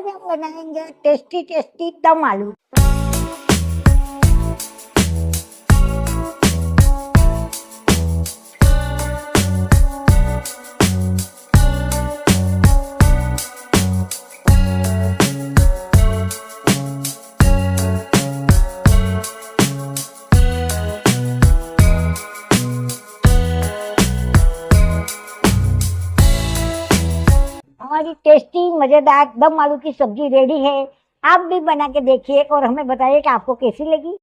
आज हम बनाएंगे टेस्टी टेस्टी दम आलू। हमारी टेस्टी मजेदार दम आलू की सब्जी रेडी है। आप भी बना के देखिए और हमें बताइए कि आपको कैसी लगी।